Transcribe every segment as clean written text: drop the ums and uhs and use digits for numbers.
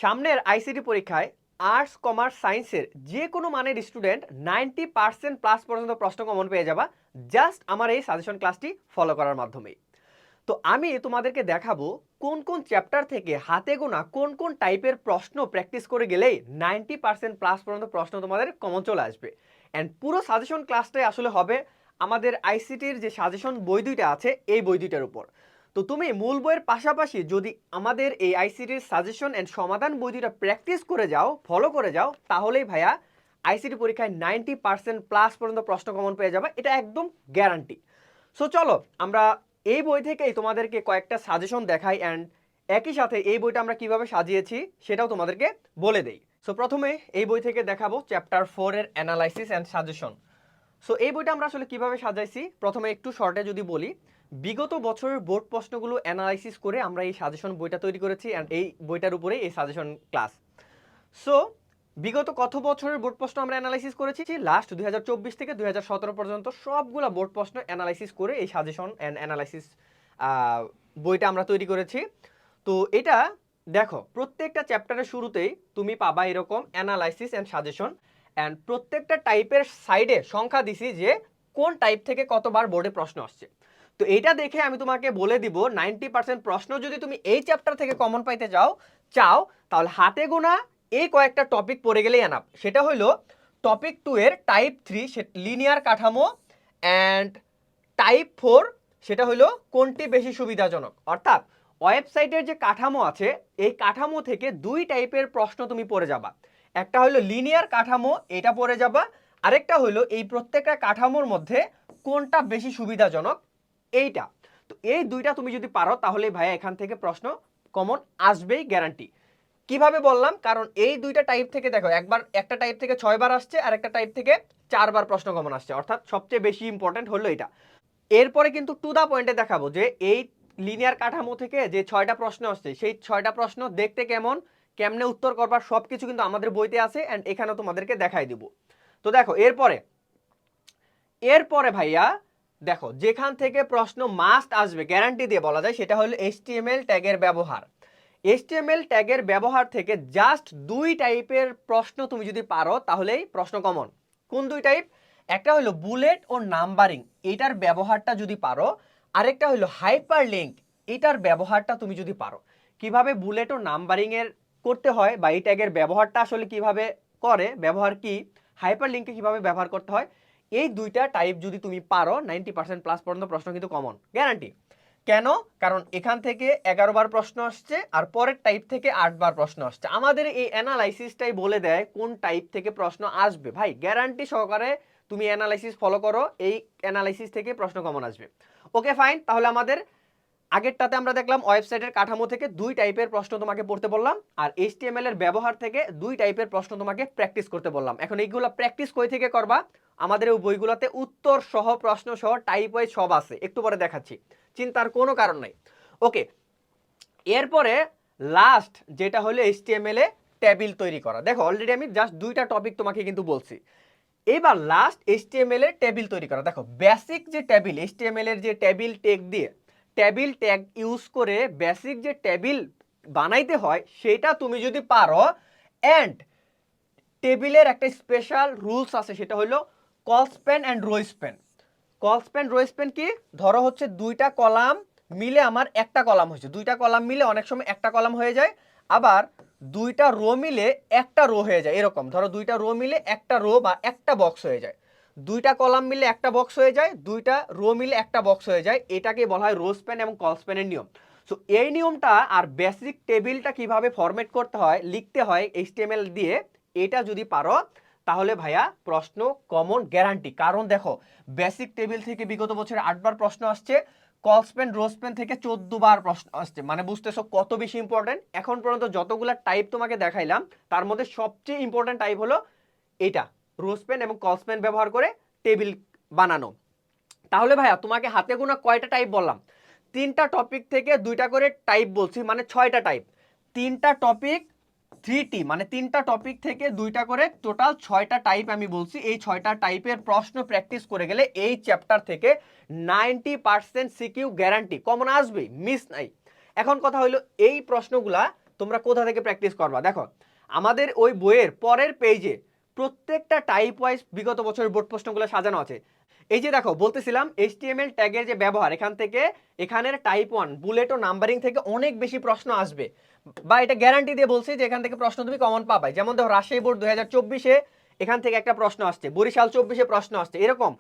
সামনের আইসিটি পরীক্ষায় arts commerce সায়েন্সের যে কোনো মানের স্টুডেন্ট 90% প্লাস পর্যন্ত প্রশ্ন কমন পেয়ে যাবা জাস্ট আমার এই সাজেশন ক্লাসটি ফলো করার মাধ্যমেই। তো আমি তোমাদেরকে দেখাবো কোন কোন চ্যাপ্টার থেকে হাতে গোনা কোন কোন টাইপের প্রশ্ন প্র্যাকটিস করে গেলেই 90%+ পর্যন্ত প্রশ্ন তোমাদের কমন চলে আসবে। অ্যান্ড পুরো সাজেশন ক্লাসটাই আসলে হবে আমাদের আইসিটির যে সাজেশন বই দুইটা আছে এই বই দুইটার উপর। তো তুমি মূল বইয়ের পাশাপাশি যদি আমাদের এই আইসিটির সাজেশন অ্যান্ড সমাধান বই দুইটা প্র্যাকটিস করে যাও, ফলো করে যাও, তাহলেই ভাইয়া আইসিটি পরীক্ষায় 90%+ পর্যন্ত প্রশ্ন কমন পেয়ে যাবে, এটা একদম গ্যারান্টি। সো চলো আমরা এই বই থেকেই তোমাদেরকে কয়েকটা সাজেশন দেখাই অ্যান্ড একই সাথে এই বইটা আমরা কিভাবে সাজিয়েছি সেটাও তোমাদেরকে বলে দেই। সো প্রথমে এই বই থেকে দেখাবো চ্যাপ্টার 4 এর অ্যানালাইসিস অ্যান্ড সাজেশন। সো এই বইটা আমরা আসলে কিভাবে সাজাইছি প্রথমে একটু শর্টে যদি বলি, বিগত বছরের বোর্ড প্রশ্নগুলো অ্যানালাইসিস করে আমরা এই সাজেশন বইটা তৈরি করেছি অ্যান্ড এই বইটার উপরে এই সাজেশন ক্লাস। সো বিগত কত বছরের বোর্ড প্রশ্ন আমরা অ্যানালাইসিস করেছি, লাস্ট 2024 থেকে 2017 পর্যন্ত সবগুলা বোর্ড প্রশ্ন অ্যানালাইসিস করে এই সাজেশন অ্যান্ড অ্যানালাইসিস বইটা আমরা তৈরি করেছি। তো এটা দেখো প্রত্যেকটা চ্যাপ্টারের শুরুতেই তুমি পাবা এরকম অ্যানালাইসিস অ্যান্ড সাজেশন অ্যান্ড প্রত্যেকটা টাইপের সাইডে সংখ্যা দিছি যে কোন টাইপ থেকে কতবার বোর্ডে প্রশ্ন আসছে। তো এইটা দেখে আমি তোমাকে বলে দিব 90% প্রশ্ন যদি তুমি এই চ্যাপ্টার থেকে কমন পাইতে চাও তাহলে হাতে গোনা এই কয়েকটা টপিক পড়ে গেলেই এনাফ। সেটা হইলো টপিক 2 এর টাইপ 3 লিনিয়ার কাঠামো অ্যান্ড টাইপ 4 সেটা হইলো কোনটি বেশি সুবিধাজনক। অর্থাৎ ওয়েবসাইটের যে কাঠামো আছে এই কাঠামো থেকে দুই টাইপের প্রশ্ন তুমি পড়ে যাবা, একটা হইলো লিনিয়ার কাঠামো এটা পড়ে যাবা, আরেকটা হইলো এই প্রত্যেকটা কাঠামোর মধ্যে কোনটা বেশি সুবিধাজনক এইটা। তো এই দুইটা তুমি যদি পারো তাহলে ভাইয়া এখান থেকে প্রশ্ন কমন আসবেই গ্যারান্টি। কিভাবে বললাম, কারণ এই দুইটা টাইপ থেকে দেখো একবার একটা টাইপ থেকে 6 বার আসছে আর একটা টাইপ থেকে 4 বার প্রশ্ন কমন আসছে, অর্থাৎ সবচেয়ে বেশি ইম্পর্টেন্ট হলো এটা। এরপরে কিন্তু টু দা পয়েন্টে দেখাবো যে এই লিনিয়ার কাঠামো থেকে যে 6টা প্রশ্ন আসছে সেই 6টা প্রশ্ন দেখতে কেমন, কেমনে উত্তর করবার সবকিছু কিন্তু আমাদের বইতে আছে এন্ড এখানেও তোমাদেরকে দেখাই দিব। তো দেখো এরপরে ভাইয়া দেখো যেখান থেকে প্রশ্ন মাস্ট আসবে গ্যারান্টি দিয়ে বলা যায় সেটা হলো HTML ট্যাগের ব্যবহার। HTML ট্যাগের ব্যবহার থেকে জাস্ট দুই টাইপের প্রশ্ন তুমি যদি পারো তাহলেই প্রশ্ন কমন। কোন দুই টাইপ? একটা হলো বুলেট ও নাম্বারিং, এটার ব্যবহারটা যদি পারো, আরেকটা হলো হাইপার লিঙ্ক, এটার ব্যবহারটা তুমি যদি পারো। কিভাবে বুলেট ও নাম্বারিং এর করতে হয় বা এই ট্যাগের ব্যবহারটা আসলে কিভাবে করে, ব্যবহার কি, হাইপার লিঙ্কে কিভাবে ব্যবহার করতে হয়, এই দুইটা টাইপ যদি তুমি পারো 90%+ পর্যন্ত প্রশ্ন কিন্তু কমন গ্যারান্টি। কেন? কারণ এখান থেকে 11 বার প্রশ্ন আসছে আর পরের টাইপ থেকে 8 বার প্রশ্ন আসছে। আমাদের এই অ্যানালাইসিসটাই বলে দেয় কোন টাইপ থেকে প্রশ্ন আসবে। ভাই গ্যারান্টি সহকারে তুমি অ্যানালাইসিস ফলো করো, এই অ্যানালাইসিস থেকে প্রশ্ন কমন আসবে। ওকে ফাইন, তাহলে আমাদের আগেরটাতে আমরা দেখলাম ওয়েবসাইটের কাঠামো থেকে দুই টাইপের প্রশ্ন তোমাকে পড়তে বললাম আর HTML এর ব্যবহার থেকে দুই টাইপের প্রশ্ন তোমাকে প্র্যাকটিস করতে বললাম। এখন এইগুলো প্র্যাকটিস কই থেকে করবা? আমাদের ওই বইগুলোতে উত্তর সহ প্রশ্ন সহ টাইপ ওয়াইজ সব আছে, একটু পরে দেখাচ্ছি, চিন্তার কোনো কারণ নাই। ওকে, এরপরে লাস্ট যেটা হলো HTML এ টেবিল তৈরি করা। দেখো অলরেডি আমি জাস্ট দুইটা টপিক তোমাকে কিন্তু বলছি, এবার লাস্ট HTML এর টেবিল তৈরি করা। দেখো বেসিক যে টেবিল, HTML এর যে টেবিল ট্যাগ দিয়ে টেবিল ট্যাগ ইউজ করে বেসিক যে টেবিল বানাইতে হয় সেটা তুমি যদি পারো, অ্যান্ড টেবিলের একটা স্পেশাল রুলস আছে সেটা হলো call span and rho span. Call span rho span কি? ধরো হচ্ছে দুইটা কলাম মিলে আমার একটা কলাম হয়েছে, দুইটা কলাম মিলে অনেক সময় একটা কলাম হয়ে যায়, আবার দুইটা রো মিলে একটা রো হয়ে যায়। এরকম ধরো দুইটা রো মিলে একটা রো বা একটা বক্স হয়ে যায়, দুইটা কলাম মিলে একটা বক্স হয়ে যায়, দুইটা রো মিলে একটা বক্স হয়ে যায়, এটাকে বলা হয় রো স্প্যান এবং কল স্প্যানের নিয়ম। সো এই নিয়মটা আর বেসিক টেবিলটা কিভাবে ফরম্যাট করতে হয়, লিখতে হয় HTML দিয়ে, এটা যদি পারো তাহলে ভাইয়া প্রশ্ন কমন গ্যারান্টি। কারণ দেখো বেসিক টেবিল থেকে বিগত বছরে 8 বার প্রশ্ন আসছে, কল স্প্যান রো স্প্যান থেকে 14 বার প্রশ্ন আসছে, মানে বুঝতেছো কত বেশি ইম্পর্টেন্ট। এখন পর্যন্ত যতগুলা টাইপ তোমাকে দেখাইলাম তার মধ্যে সবচেয়ে ইম্পর্টেন্ট টাইপ হলো এটা, রো স্প্যান এবং কল স্প্যান ব্যবহার করে টেবিল বানানো। তাহলে ভাইয়া তোমাকে হাতে গোনা কয়টা টাইপ বললাম? 3টা টপিক থেকে 2টা করে টাইপ বলছি, মানে 6টা টাইপ। 3টা টপিক 3টি, মানে 3টা টপিক থেকে 2টা করে টোটাল 6টা টাইপ আমি বলছি। এই 6টা টাইপের প্রশ্ন প্র্যাকটিস করে গেলে এই চ্যাপ্টার থেকে 90% সিকিউ গ্যারান্টি কমন আসবে, মিস নাই। এখন কথা হলো এই প্রশ্নগুলা তোমরা কোথা থেকে প্র্যাকটিস করবা? দেখো আমাদের ওই বইয়ের পরের পেজে প্রত্যেকটা টাইপ ওয়াইজ বিগত বছরের বোর্ড প্রশ্নগুলো সাজানো আছে। এই যে দেখো বলতেছিলাম HTML ট্যাগের যে ব্যবহার, এখান থেকে এখানের টাইপ 1 বুলেট ও নাম্বারিং থেকে অনেক বেশি প্রশ্ন আসবে, বা এটা গ্যারান্টি দিয়ে বলছি যে এখান থেকে প্রশ্ন তুমি কমন পাবে। যেমন দেখো রাজশাহী বোর্ড 2024-এ এখান থেকে একটা প্রশ্ন আসছে, বরিশাল 24-এ প্রশ্ন আসছে। এরকম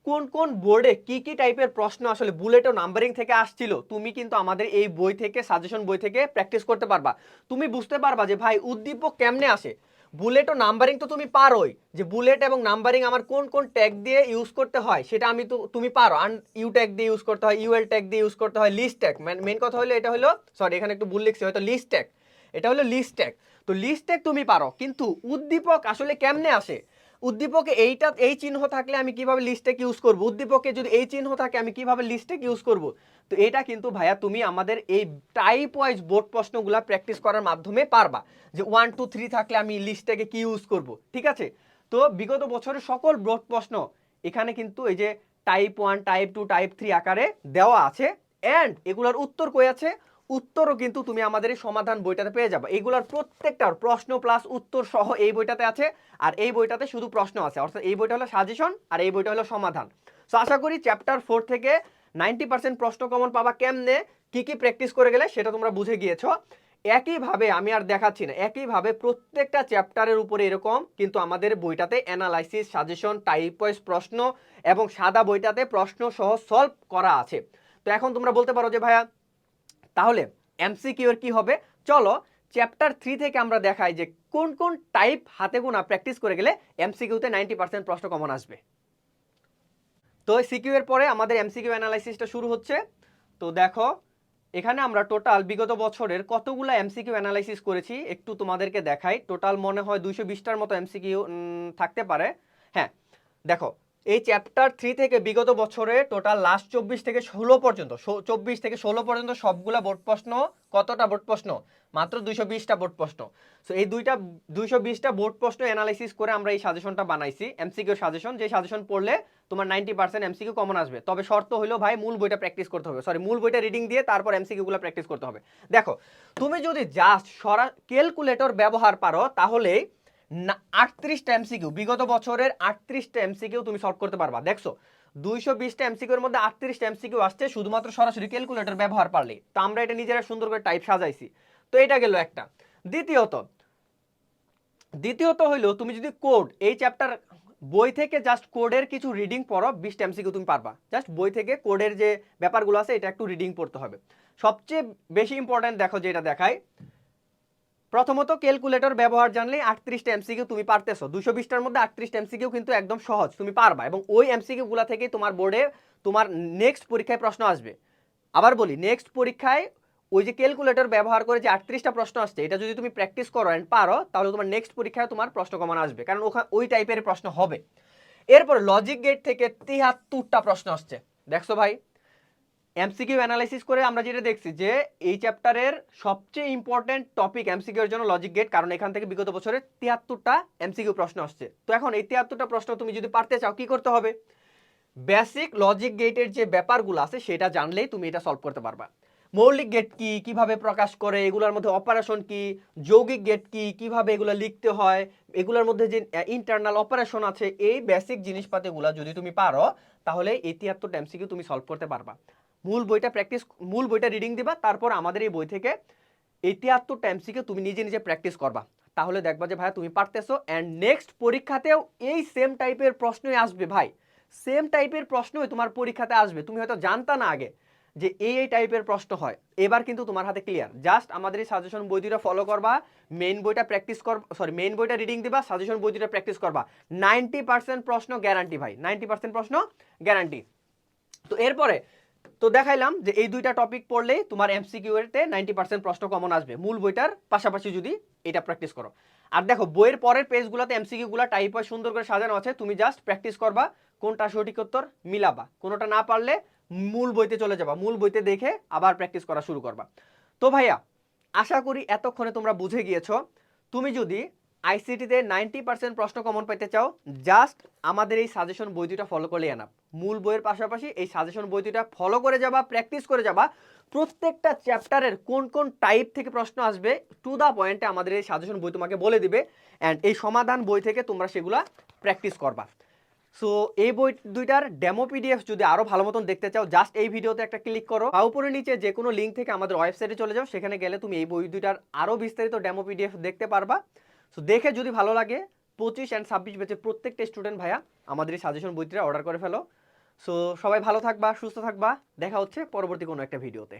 কোন কোন বোর্ডে কি কি টাইপের প্রশ্ন আসলে বুলেট ও নাম্বারিং থেকে আসছিল, তুমি কিন্তু আমাদের এই বই থেকে, সাজেশন বই থেকে প্র্যাকটিস করতে পারবা। তুমি বুঝতে পারবা যে ভাই উদ্দীপক কেমনে আসে। বুলেট ও নাম্বারিং তো তুমি পারোই, যে বুলেট এবং নাম্বারিং আমার কোন কোন ট্যাগ দিয়ে ইউজ করতে হয় সেটা আমি তো তুমি পারো। ইউ ট্যাগ দিয়ে ইউজ করতে হয়, ইউএল ট্যাগ দিয়ে ইউজ করতে হয়, লিস্ট ট্যাগ, মেন কথা হলো এটা হলো, সরি এখানে একটু ভুল লিখছি হয়তো, লিস্ট ট্যাগ, এটা হলো লিস্ট ট্যাগ। তো লিস্ট ট্যাগ তুমি পারো, কিন্তু উদ্দীপক আসলে কেমনে আসে, উদ্দীপকে এইটা এই চিহ্ন থাকলে আমি কিভাবে লিস্ট ট্যাগ ইউজ করব, উদ্দীপকে যদি এই চিহ্ন থাকে আমি কিভাবে লিস্ট ট্যাগ ইউজ করব। তো এটা কিন্তু ভাইয়া তুমি আমাদের এই টাইপ ওয়াইজ বোর্ড প্রশ্নগুলো প্র্যাকটিস করার মাধ্যমে পারবা, যে 1 2 3 থাকলে আমি লিস্ট ট্যাগে কি ইউজ করব, ঠিক আছে। তো বিগত বছরের সকল বোর্ড প্রশ্ন এখানে কিন্তু এই যে টাইপ 1 টাইপ 2 টাইপ 3 আকারে দেওয়া আছে, এন্ড এগুলোর উত্তর কই আছে, উত্তরও কিন্তু তুমি আমাদের এই সমাধান বইটাতে পেয়ে যাবে। এইগুলোর প্রত্যেকটার প্রশ্ন প্লাস উত্তর সহ এই বইটাতে আছে, আর এই বইটাতে শুধু প্রশ্ন আছে, অর্থাৎ এই বইটা হলো সাজেশন আর এই বইটা হলো সমাধান। সো আশা করি চ্যাপ্টার 4 থেকে 90% প্রশ্ন কমন পাবা কেমনে, কি কি প্র্যাকটিস করে গেলে সেটা তোমরা বুঝে গিয়েছো। একইভাবে আমি আর দেখাচ্ছি না, একইভাবে প্রত্যেকটা চ্যাপ্টারের উপরে এরকম কিন্তু আমাদের বইটাতে অ্যানালাইসিস, সাজেশন, টাইপ ওয়াইজ প্রশ্ন এবং সাদা বইটাতে প্রশ্ন সহ সলভ করা আছে। তো এখন তোমরা বলতে পারো যে ভাইয়া তাহলে এমসিকিউ এর কি হবে, চলো চ্যাপ্টার 3 থেকে আমরা দেখাই যে কোন কোন টাইপ হাতে গোনা প্র্যাকটিস করে গেলে এমসিকিউতে 90% প্রশ্ন কমন আসবে। তো সিকিউ এর পরে আমাদের এমসিকিউ অ্যানালাইসিসটা শুরু হচ্ছে। তো দেখো এখানে আমরা টোটাল বিগত বছরের কতগুলো এমসিকিউ অ্যানালাইসিস করেছি একটু তোমাদেরকে দেখাই। টোটাল মনে হয় 220টার মতো এমসিকিউ থাকতে পারে। হ্যাঁ দেখো এই চ্যাপ্টার 3 থেকে বিগত বছরে টোটাল লাস্ট 24 থেকে 16 পর্যন্ত, 24 থেকে 16 পর্যন্ত সবগুলা বোর্ড প্রশ্ন, কতটা বোর্ড প্রশ্ন, মাত্র 220টা বোর্ড প্রশ্ন। সো এই 220টা বোর্ড প্রশ্ন অ্যানালাইসিস করে আমরা এই সাজেশনটা বানাইছি, এমসিকিউ সাজেশন, যে সাজেশন পড়লে তোমার 90% এমসিকিউ কমন আসবে। তবে শর্ত হলো ভাই মূল বইটা প্র্যাকটিস করতে হবে, সরি মূল বইটা রিডিং দিয়ে তারপর এমসিকিউগুলো প্র্যাকটিস করতে হবে। দেখো তুমি যদি জাস্ট ক্যালকুলেটর ব্যবহার পারো তাহলে 38টা এমসিকিউ, বিগত বছরের 38টা এমসিকিউ তুমি সলভ করতে পারবা। দেখছো 220টা এমসিকিউ এর মধ্যে 38টা এমসিকিউ আসছে শুধুমাত্র সরাসরি ক্যালকুলেটর ব্যবহার পারলে। তো আমরা এটা নিজেরা সুন্দর করে টাইপ সাজাইছি। তো এটা গেল একটা। দ্বিতীয়ত হইলো তুমি যদি কোড, এই চ্যাপ্টার বই থেকে জাস্ট কোডের কিছু রিডিং পড়ো, 20টা এমসিকিউ তুমি পারবা। জাস্ট বই থেকে কোডের যে ব্যাপারগুলো আছে এটা একটু রিডিং পড়তে হবে। সবচেয়ে বেশি ইম্পর্টেন্ট দেখো যেটা দেখায়, প্রথমত ক্যালকুলেটর ব্যবহার জানলে 38টা এমসিকিউ তুমি পারতেছো। 220টার মধ্যে 38টা এমসিকিউ কিন্তু একদম সহজ, তুমি পারবা, এবং ওই এমসিকিউ গুলা থেকে তোমার বোর্ডে তোমার নেক্সট পরীক্ষায় প্রশ্ন আসবে। আবার বলি, নেক্সট পরীক্ষায় ওই যে ক্যালকুলেটর ব্যবহার করে যে 38টা প্রশ্ন আসছে, এটা যদি তুমি প্র্যাকটিস করো এন্ড পারো, তাহলে তোমার নেক্সট পরীক্ষায় তোমার প্রশ্ন কমন আসবে, কারণ ওই টাইপের প্রশ্ন হবে। এরপর লজিক গেট থেকে 73টা প্রশ্ন আসছে। দেখছো ভাই, এমসিকিউ অ্যানালাইসিস করে আমরা যেটা দেখছি যে এই চ্যাপ্টারের সবচেয়ে ইম্পর্টেন্ট টপিক এমসিকিউ এর জন্য লজিক গেট, কারণ এখান থেকে বিগত বছরে 73টা এমসিকিউ প্রশ্ন আসছে। তো এখন এই 73টা প্রশ্ন তুমি যদি পারতে চাও কি করতে হবে, বেসিক লজিক গেটের যে ব্যাপারগুলো আছে সেটা জানলেই তুমি এটা সলভ করতে পারবা। মৌলিক গেট কি, কিভাবে প্রকাশ করে, এগুলোর মধ্যে অপারেশন কি, যৌগিক গেট কি, কিভাবে এগুলো লিখতে হয়, এগুলোর মধ্যে যে ইন্টারনাল অপারেশন আছে, এই বেসিক জিনিসপাতিগুলো যদি তুমি পারো তাহলে এই 73টা এমসিকিউ তুমি সলভ করতে পারবা। মূল বইটা রিডিং দিবা, তারপর আমাদের এই বই থেকে এই 73টা এমসিকিউ তুমি নিজে নিজে প্র্যাকটিস করবা। তাহলে দেখবা যে ভাইয়া তুমি পারতেছো, এন্ড নেক্সট পরীক্ষাতেও এই সেম টাইপের প্রশ্নই আসবে ভাই, সেম টাইপের প্রশ্নই তোমার পরীক্ষাতে আসবে। তুমি হয়তো জানতা না আগে যে এই টাইপের প্রশ্ন হয়, এবার কিন্তু তোমার হাতে ক্লিয়ার। জাস্ট আমাদের এই সাজেশন বই দুটো ফলো করবা, মেইন বইটা প্র্যাকটিস কর, সরি মেইন বইটা রিডিং দিবা, সাজেশন বই দুটো প্র্যাকটিস করবা, 90% প্রশ্ন গ্যারান্টি ভাই, 90% প্রশ্ন গ্যারান্টি। তো এরপরে তো দেখাইলাম যে এই দুইটা টপিক পড়লেই তোমার এমসিকিউ এতে 90% প্রশ্ন কমন আসবে, মূল বইটার পাশাপাশি যদি এটা প্র্যাকটিস করো। আর দেখো বইয়ের পরের পেজগুলোতে এমসিকিউ গুলো টাইপ হয় সুন্দর করে সাজানো আছে, তুমি জাস্ট প্র্যাকটিস করবা, কোনটা সঠিক উত্তর মিলাবা, কোনোটা না পারলে মূল বইতে চলে যাবা, মূল বইতে দেখে আবার প্র্যাকটিস করা শুরু করবা। তো ভাইয়া আশা করি এতক্ষণে তোমরা বুঝে গিয়েছো, তুমি যদি আইসিটিতে 90% প্রশ্ন কমন পেতে চাও জাস্ট আমাদের এই সাজেশন বই দুটো ফলো করলে এনাফ। মূল বইয়ের পাশাপাশি এই সাজেশন বই দুইটা ফলো করে যাবা, প্র্যাকটিস করে যাবা। প্রত্যেকটা চ্যাপ্টারের কোন কোন টাইপ থেকে প্রশ্ন আসবে টু দা পয়েন্টে আমাদের এই সাজেশন বই তোমাকে বলে দিবে, অ্যান্ড এই সমাধান বই থেকে তোমরা সেগুলা প্র্যাকটিস করবা। সো এই বই দুইটার ডেমো পিডিএফ যদি আরো ভালো মতন দেখতে চাও, জাস্ট এই ভিডিওতে একটা ক্লিক করো, বা উপরে নিচে যে কোনো লিঙ্ক থেকে আমাদের ওয়েবসাইটে চলে যাও, সেখানে গেলে তুমি এই বই দুইটার আরো বিস্তারিত ডেমো পিডিএফ দেখতে পারবা। সো দেখে যদি ভালো লাগে 25 অ্যান্ড 26 ব্যাচের প্রত্যেকটা স্টুডেন্ট ভাইয়া আমাদের এই সাজেশন বইটা অর্ডার করে ফেলো। সো সবাই ভালো থাকবা, সুস্থ থাকবা, দেখা হচ্ছে পরবর্তী কোনো একটা ভিডিওতে।